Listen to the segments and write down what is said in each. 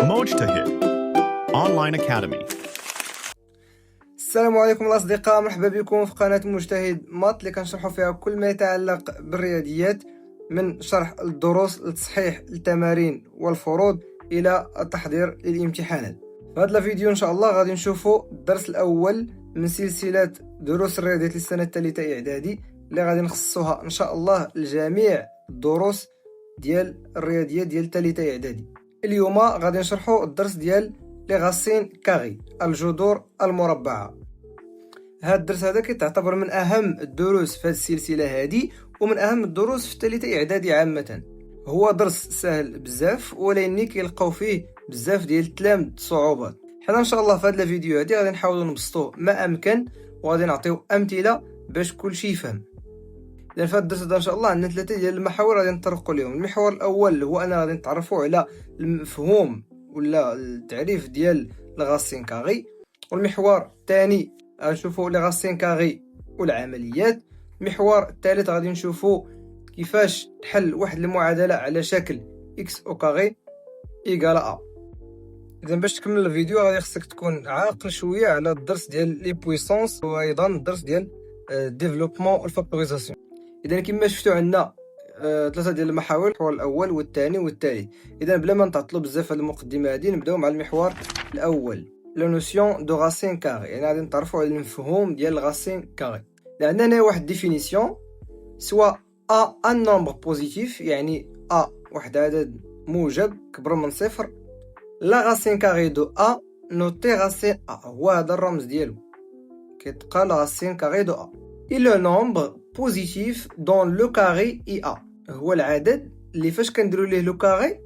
مجتهد Online Academy. السلام عليكم الأصدقاء، مرحبا بكم في قناة مجتهد مات اللي كنشرحوا فيها كل ما يتعلق بالرياضيات، من شرح الدروس لتصحيح التمارين والفروض إلى التحضير للامتحانات. في هذا الفيديو إن شاء الله غادي نشوفوا الدرس الأول من سلسلة دروس الرياضيات للسنة الثالثة إعدادي اللي غادي نخصصوها إن شاء الله لجميع الدروس ديال الرياضيات ديال الثالثة إعدادي. اليوم غادي نشرحوا الدرس ديال لي غاسين كاغي، الجذور المربعة. هذا الدرس هذا كيتعتبر من اهم الدروس في هذه السلسله هذه، ومن اهم الدروس في الثالثه اعدادي عامه. هو درس سهل بزاف، ولكن كيلقاو فيه بزاف ديال التلامذ صعوبات. حنا ان شاء الله في هذا الفيديو هذه غادي نحاولوا نبسطوه ما امكن، وغادي نعطيو امثله باش كلشي يفهم. لان في هذا الدرس هذا ان شاء الله عندنا ثلاثه ديال المحاور غادي نطرقوا لهم. المحور الاول هو انا غادي نتعرفوا على المفهوم ولا التعريف ديال الغاسين كاغي، والمحور الثاني غنشوفوا لي غاسين كاغي والعمليات. المحور الثالث غادي نشوفوا كيفاش تحل واحد المعادله على شكل اكس او كاغي ايكال ا. اذا باش تكمل الفيديو غادي خصك تكون عاقل شويه على الدرس ديال لي بويسونس، وايضا الدرس ديال ديفلوبمون والفاكتوريزاسيون. اذا كما شفتوا عندنا ثلاثه ديال المحاور، المحور الاول والثاني والثالث. اذا بلا ما نتعطلوا بزاف على المقدمه هذه، نبداو مع المحور الاول، لا نوسيون دو غاسين كاري. يعني غادي نتعرفوا على المفهوم ديال الغاسين كاري. عندنا هنا واحد ديفينيسيون، سوا ا ان نومبر بوزيتيف، يعني ا واحد عدد موجب كبر من صفر. لا غاسين كاري دو ا نوتي غاسين ا، هو هذا الرمز ديالو كيتبقى لا غاسين كاري دو ا. اي لو نومبر بوزيتيف دون لو كاري اي ا، هو العدد اللي فاش كنديروا ليه لو كاري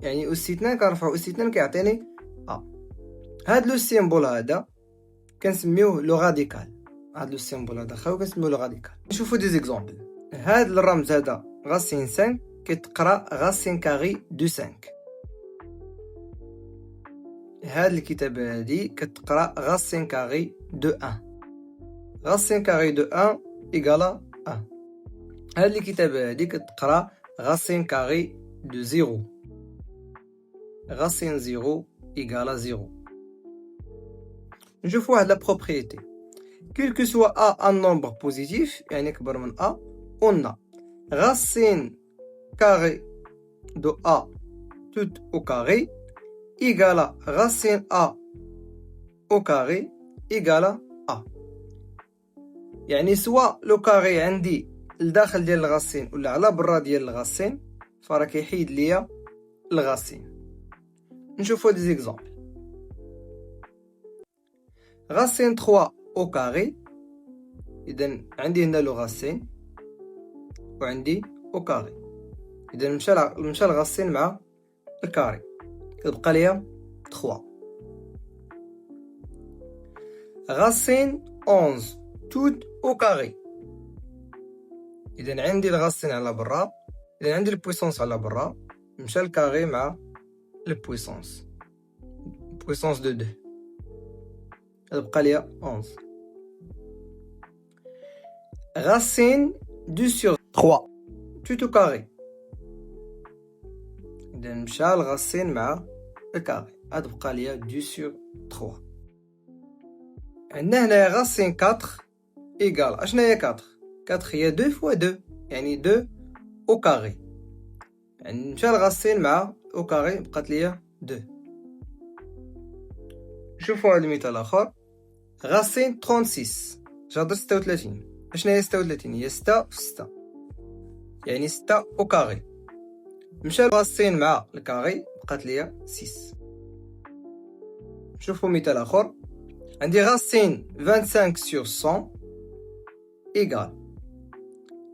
يعني اس 2 كنرفعوا اس 2 كيعطيني ا. هاد لو سيمبول هذا كنسميوه لو راديكال. هاد لو سيمبول هذا خاوي كنسميوه لو راديكال. نشوفوا دي زيكزامبل. هاد الرمز هذا غاسين 5 كيتقرا غاسين كاري دو 5. هاد الكتابه هادي كتقرا غاسين كاري دو 1. غاسين كاري دو 1 ايكالا 1. هاد الكتابه هادي كتقرا غاسين كاري دو 0. غاسين 0 ايكالا 0. نشوفوا واحد لا بروبريتي، quel que soit a un nombre positif يعني كبر من a، on a racine carré de a tout au carré égale à racine a au carré égale à a. يعني سواء لو كاري عندي لداخل ديال الغاسين ولا على برا ديال الغاسين، فراه كيحيد ليا الغاسين. نشوفوا دي زيكزامبل. غاسين 3 au carré، إذا عندي هنا لو غاسين وعندي او كاري. إذا مشى الغاسين مع الكاري كتبقى ليا 3. غاسين 11 توت او كاري، إذا عندي الغاسين على برا، إذا عندي البويسونس على برا، مشى الكاري مع البويسونس دو 2، كتبقى ليا 11. Racine 2 sur 3 tout au carré، إذا مشى الغاسين مع الكاري غتبقى ليا 2 sur 3. عندنا هنايا غاسين 4 إيكال، اشنا هي 4؟ 4 هي 2 fois 2 يعني 2 au carré. يعني مشى الغاسين مع au carré بقات ليا 2. نشوفوا هاد المثال آخر. غاسين 36 جذر 36، اشنا هي 36؟ هي 6 في 6 يعني 6 او كاري. مشى الغاسين مع الكاري بقات ليا 6. نشوفوا مثال اخر. عندي غاسين 25 sur 100 ايكال،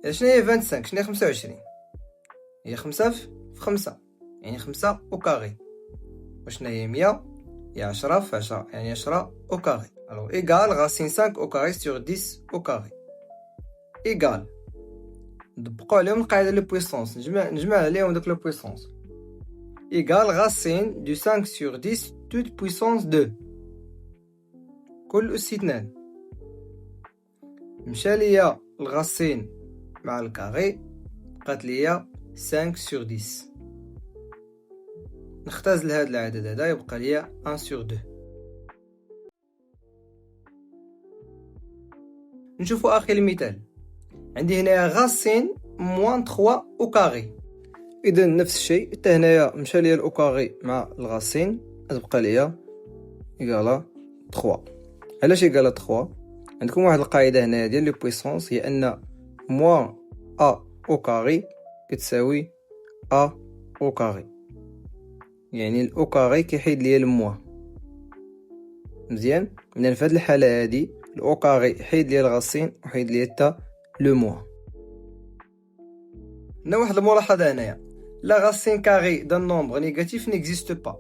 شنو هي 25؟ شنو هي 25؟ هي 5 في 5 يعني 5 او كاري. وشنو هي 100؟ هي 10 في 10 يعني 10 او كاري. الوغ ايكال غاسين 5 او كاري sur 10 او كاري ايكال، نطبقوا عليهم القاعده لي بويسونس، نجمع عليهم داك لو بويسونس. ايكال غاسين دو 5 sur 10 توت بويسونس 2، كل اس 2. مشى ليا الغاسين مع الكاري بقات ليا 5 sur 10. نختزل هذا العدد هذا يبقى لي 1 sur 2. نشوفوا آخر مثال. عندي هنايا غاسين موان 3 أو كاري. إذا نفس الشيء حتى هنايا مشى ليا الأو كاري مع الغاسين تبقى ليا إيكالا 3. علاش إيكالا 3؟ عندكم واحد القاعدة هنايا ديال لي بويسونس، هي أن موان أ أو كاري كتساوي أ أو كاري، يعني الأو كاري كيحيد ليا الموا. مزيان، إذن في هاد الحالة هادي الأو كاري حيد ليا الغاسين وحيد ليا حتى لو موا. عندنا واحد الملاحظة هنايا، لا غاسين كاري دان نومبر نيجاتيف نيكزيست با،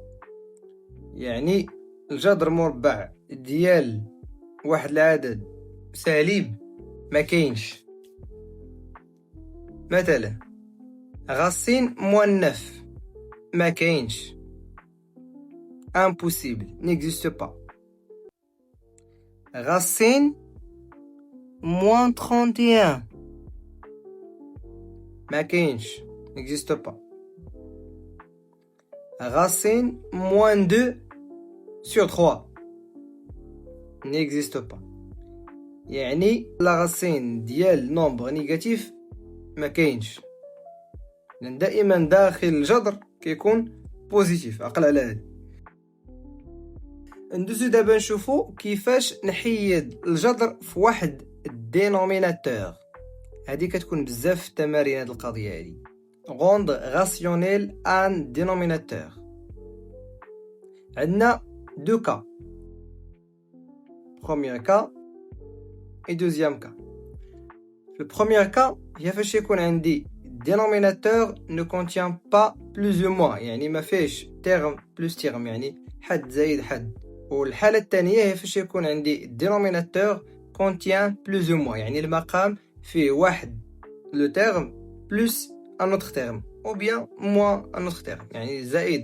يعني الجذر مربع ديال واحد العدد سالب ما كاينش. مثلا غاسين موان 9 ما كاينش، impossible n'existe pas. Racine moins 31 ما كاينش n'existe pas. Racine moins 2 sur 3 n'existe pas. يعني لا غاسين ديال نومبر نيجاتيف ما كاينش، لأن دائما داخل الجذر كيكون بوزيتيف. عقل على هذا. ندوزو دابا نشوفو كيفاش نحيد الجذر في واحد الدينوميناتور. هذه كتكون بزاف في التمارين هذه القضيه هذه. rendre rationnel un dénominateur. عندنا دو كا، premier cas et deuxième cas. Le premier cas هي فاش يكون عندي dénominateur ne contient pas plus ou moins، يعني ما فيهش terme plus terme، يعني حد زائد حد. والحالة الثانية هي فاش يكون عندي dénominateur contient plus ou moins، يعني المقام فيه واحد le terme plus un autre terme ou bien moins un autre terme، يعني زائد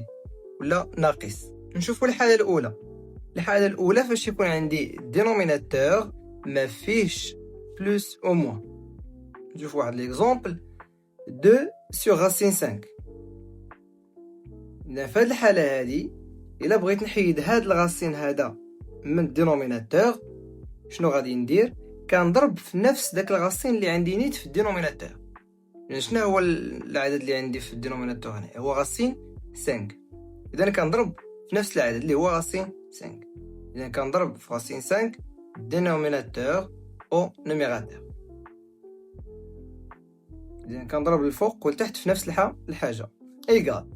ولا ناقص. نشوفوا الحالة الأولى. الحالة الأولى فاش يكون عندي dénominateur ما فيهش plus ou moins. نشوف واحد l'exemple 2 sur racine 5. في هذه الحالة هذه إلا بغيت نحيد هاد الغاسين هذا من الدينوميناتور، شنو غادي ندير؟ كنضرب في نفس داك الغاسين اللي عندي نيت في الدينوميناتور. يعني شنو هو العدد اللي عندي في الدينوميناتور هنا؟ هو غاسين 5. اذا كنضرب في نفس العدد اللي هو غاسين 5. اذا كنضرب في غاسين 5 دينوميناتور او نوميراتور. اذا كنضرب الفوق والتحت في نفس الحاجه. ايكال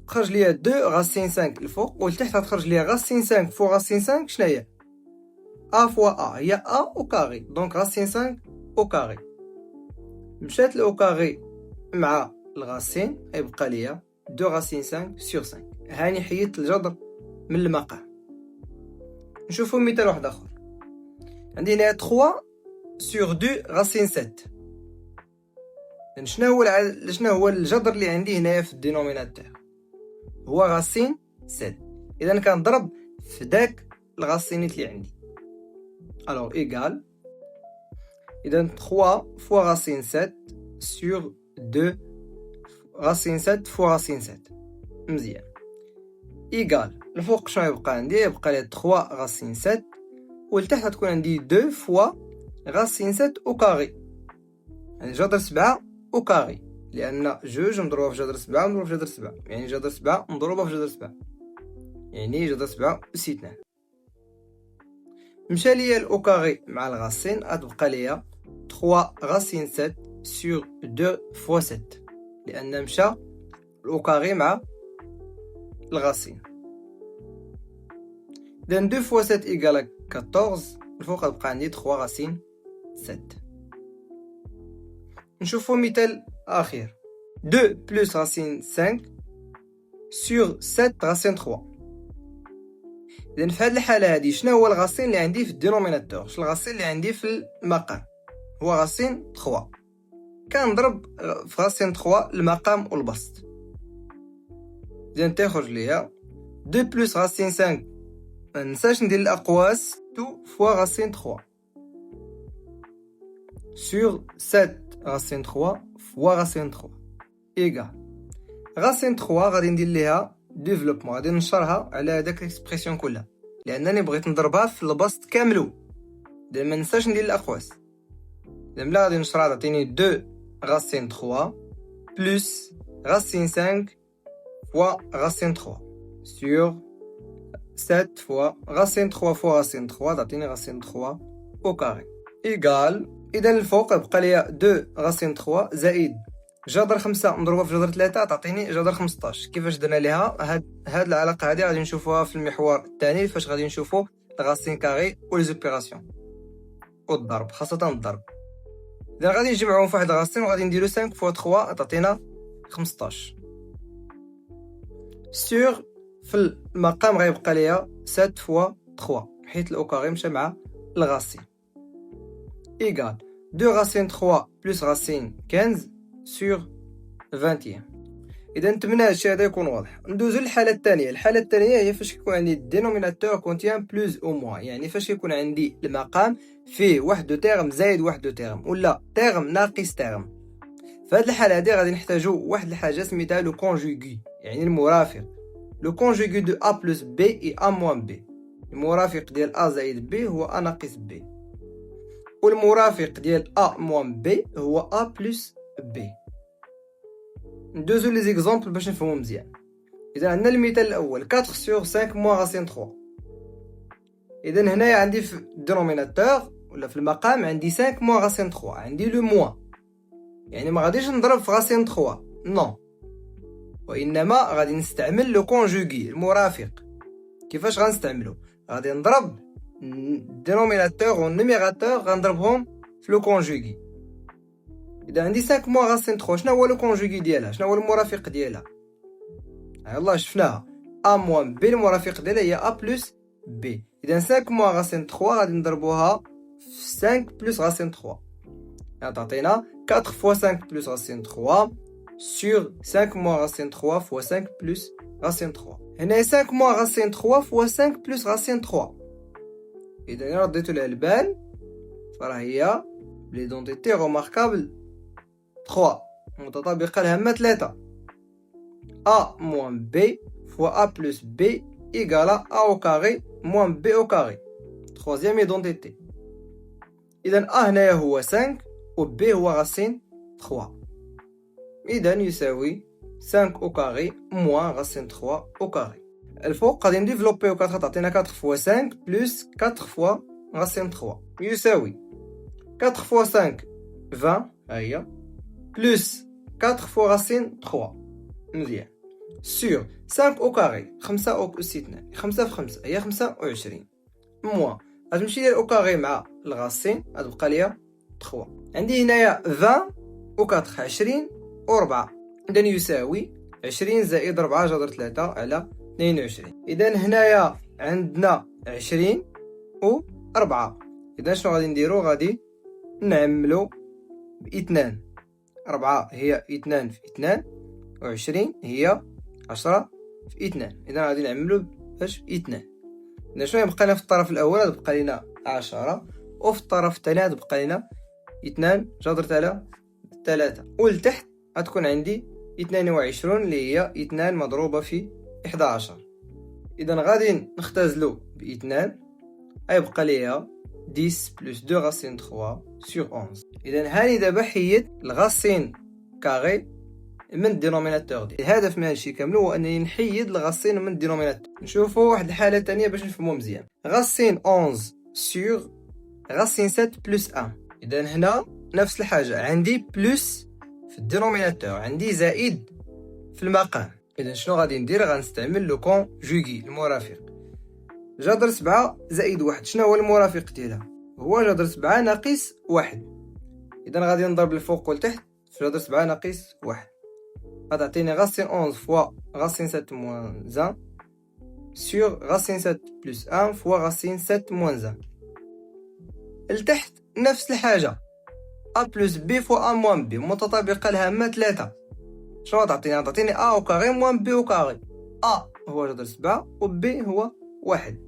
خرج ليا 2 غاسين 5 الفوق والتحت غتخرج ليا غاسين 5 فوق غاسين 5 شنو هي؟ ا فوا ا هي ا او كاري، دونك غاسين 5 او كاري. مشات الاو كاري مع الغاسين يبقى ليا 2 غاسين 5 سور 5. هاني حيدت الجذر من المقام. نشوفوا مثال واحد اخر. عندي هنا 3 سور 2 غاسين 7. شنو هو الجذر اللي عندي هنايا في الدينوميناتور؟ هو غاسين 7. اذا كنضرب في داك الغاسينيت اللي عندي. الوغ ايكال اذا 3 فوا غاسين 7 سور 2 غاسين 7 فوا غاسين 7. مزيان. ايكال الفوق شنو يبقى عندي؟ يبقى لي 3 غاسين 7 والتحت غتكون عندي 2 فوا غاسين 7 او كاري، يعني جذر 7 او كاري، لان جوج مضروبه في جذر 7 مضروبه في جذر 7، يعني جذر 7 مضروبه في جذر 7، يعني جذر 7 أس 2. مشى ليا الاو كاري مع الغاسين غتبقى ليا 3 غاسين 7 سور 2 فوا 7، لان مشى الاو كاري مع الغاسين. اذا 2 فوا 7 ايكال 14. الفوق غتبقى عندي 3 غاسين 7. نشوفوا مثال اخير 2 بلس غاسين 5 سور 7 غاسين 3. اذا في هذه الحاله هذه شنو هو الغاسين اللي عندي في الدينوميناتور؟ شنو الغاسين اللي عندي في المقام؟ هو غاسين 3. كنضرب في غاسين 3 المقام والبسط. اذا تخرج ليا 2 بلس غاسين 5، ما ننساش ندير الاقواس 2 فوا غاسين 3 سور 7 غاسين 3 فوا غاسين 3 ايكال غاسين 3 غادي ندير ليها ديفلوبمون، غادي نشرها على هذاك ليكسبرسيون كلها لانني بغيت نضربها في البسط كاملو. اذا ما ننساش ندير الاقواس. اذا ملا غادي نشرها تعطيني 2 غاسين 3 بلس غاسين 5 فوا غاسين 3 sur 7 فوا غاسين 3 فوا غاسين 3 تعطيني غاسين 3 او كاري ايكال. اذا الفوق بقى ليا 2 غاسين 3 زائد جذر 5 مضروبه في جذر 3 تعطيني جذر 15. كيفاش درنا ليها هاد العلاقه هذه؟ غادي نشوفوها في المحور الثاني فاش غادي نشوفو الغاسين كاري و لي زوبيراسيون والضرب، خاصه الضرب. اذا غادي نجمعوهم في واحد غاسين وغادي نديرو 5 فوا 3 تعطينا 15 سور في المقام غيبقى ليا 7 فوا 3 حيت الاو كاري مشى مع الغاسين ايكال 2 غاسين 3 بلس غاسين 15 sur 21. اذا نتمنى هادشي هذا يكون واضح. ندوزو للحاله الثانيه. الحاله الثانيه هي فاش يكون عندي الدينوميناتور كونتيان بلوس او موان، يعني فاش يكون عندي المقام فيه واحد دو تيرم زائد واحد دو تيرم ولا تيرم ناقص تيرم. في هذه الحاله هذه غادي نحتاجو واحد الحاجه سميتها لو كونجوغي، يعني المرافق. لو كونجوغي دو ا بلس بي اي ا موان بي. المرافق ديال ا زائد بي هو ا ناقص بي، والمرافق ديال ا موان بي هو ا بلس بي. ندوزو لي زيكزامبل باش نفهمو مزيان. اذا عندنا المثال الاول 4 sur 5 موان غاسين 3. اذا هنايا عندي في الدينوميناتور ولا في المقام عندي 5 موان غاسين 3، عندي لو موان، يعني ما غاديش نضرب في غاسين 3 نو، وانما غادي نستعمل لو كونجوغي المرافق. كيفاش غنستعملو؟ غادي نضرب الدينوميناتور والنيميراتور غنضربهم في لو كونجوغي. اذا عندي 5 موان غاسين 3 شنو هو لو كونجوغي ديالها؟ شنو هو المرافق ديالها؟ يلاه شفناها ا موان بي، المرافق ديالها هي ا بلس بي. اذا 5 موان غاسين 3 غادي نضربوها في 5 بلس غاسين 3 يعني تعطينا 4 فوا 5 بلس غاسين 3 sur 5 موان غاسين 3 فوا 5 بلس غاسين 3. هنا 5 موان غاسين 3 فوا 5 بلس غاسين 3. اذا الا رديتو لها البال فراه هي ليدونتيتي روماركابل 3 متطابقه الهامه 3 a moins b fois a plus b égale à a au carré moins b au carré. Troisième identité. إذن a هنايا هو 5 و b هو غاسين 3. إذن يساوي 5 au carré moins غاسين 3 au carré. الفوق غادي نديفلوبيو 4 تعطينا 4 فوا 5 بلس 4 فوا غاسين 3 يساوي 4 فوا 5 20 هي بلس 4 فوا غاسين 3 مزيان sur 5 au carré 5 أو أس 2 5 في 5 هي 25 موان غتمشي ليا الأو كاري مع الغاسين غتبقى ليا 3. عندي هنايا 20 و 4 20 و 4 إذا يساوي 20 زائد 4 جذر 3 على 22. إذا هنايا عندنا 20 و 4. إذا شنو غادي نديرو؟ غادي نعملو بإثنان. 4 هي 2 في 2 و 20 هي 10 في 2. إذا غادي نعملو باش 2. إذا شنو يبقى لنا في الطرف الأول؟ غتبقى لنا 10 وفي الطرف الثاني غتبقى لنا 2 جذر على 3 ولتحت غتكون عندي 22 اللي هي 2 مضروبة في 11. إذا غادي نختزلو ب2 غيبقى ليا 10 بلس 2 غاسين 3 sur 11. إذا هاني دابا حيد الغاسين كاري من الدينوميناتور ديال. الهدف من هادشي كامل هو انني نحيد الغاسين من الدينوميناتور. نشوفوا واحد الحاله ثانيه باش نفهموا مزيان. غاسين 11 sur غاسين 7 بلس 1. اذا هنا نفس الحاجه عندي بلس في الدينوميناتور عندي زائد في المقام. اذا شنو غادي ندير؟ غنستعمل لو كونجوغي المرافق. جذر 7 زائد 1 شنو هو المرافق ديالها؟ هو جذر 7 ناقص 1. اذا غادي نضرب الفوق والتحت في جذر 7 ناقص 1 غتعطيني غاسين 11 فوا غاسين 7 موان 1 sur غاسين 7 بلس 1 فوا غاسين 7 موان 1. لتحت نفس الحاجة a بلس b فوا a موان b متطابقة الهامة 3. شنو غتعطيني؟ غتعطيني a au carré موان b au carré. a هو جذر 7 و b هو 1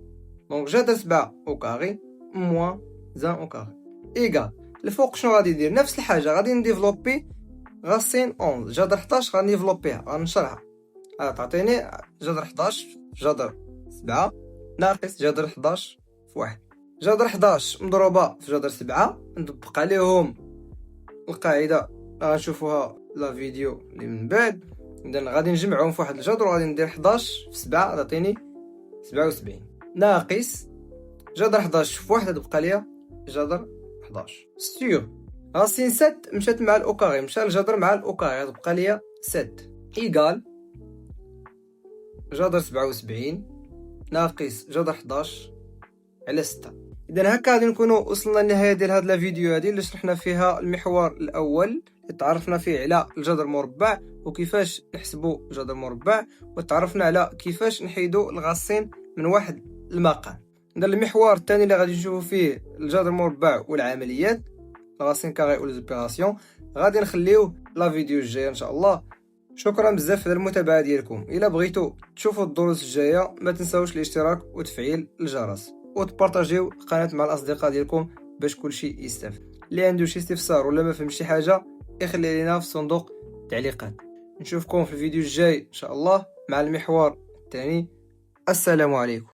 دونك جذر 7 au carré موان 1 au carré إيكال. الفوق شنو غادي ندير؟ نفس الحاجة غادي نديفلوبي غاسين 11 جذر 11 غنديفلوبيها غنشرحها. تعطيني جذر 11 في جذر 7 ناقص جذر 11 في 1. جذر 11 مضروبة في جذر 7 نطبق عليهم القاعدة غنشوفوها لا فيديو اللي من بعد. إذن غادي نجمعهم في واحد الجذر وغادي ندير 11 في 7 تعطيني 77 ناقص جذر 11 في 1 تبقى ليا جذر 11 سيغ غاسين 7 مشات مع الأوكاغي مشى الجذر مع الأوكاغي تبقى ليا 7 إيكال جذر 77 ناقص جذر 11 على 6. إذا هكا غادي نكونوا وصلنا للنهاية ديال هاد الفيديو هادي اللي شرحنا فيها المحور الأول اللي تعرفنا فيه على الجذر مربع وكيفاش نحسبوا الجذر مربع، وتعرفنا على كيفاش نحيدوا الغاسين من واحد المقام. إذا المحور الثاني اللي غادي نشوفوا فيه الجذر مربع والعمليات الغاسين كاري و ليزوبيراسيون غادي نخليوه لا فيديو الجايه ان شاء الله. شكرا بزاف على المتابعه ديالكم. الا بغيتوا تشوفوا الدروس الجايه ما تنساوش الاشتراك وتفعيل الجرس وتبارطاجيو القناه مع الاصدقاء ديالكم باش كلشي يستافد. اللي عنده شي استفسار ولا ما فهمش شي حاجه يخلي لنا في صندوق التعليقات. نشوفكم في الفيديو الجاي ان شاء الله مع المحور الثاني. السلام عليكم.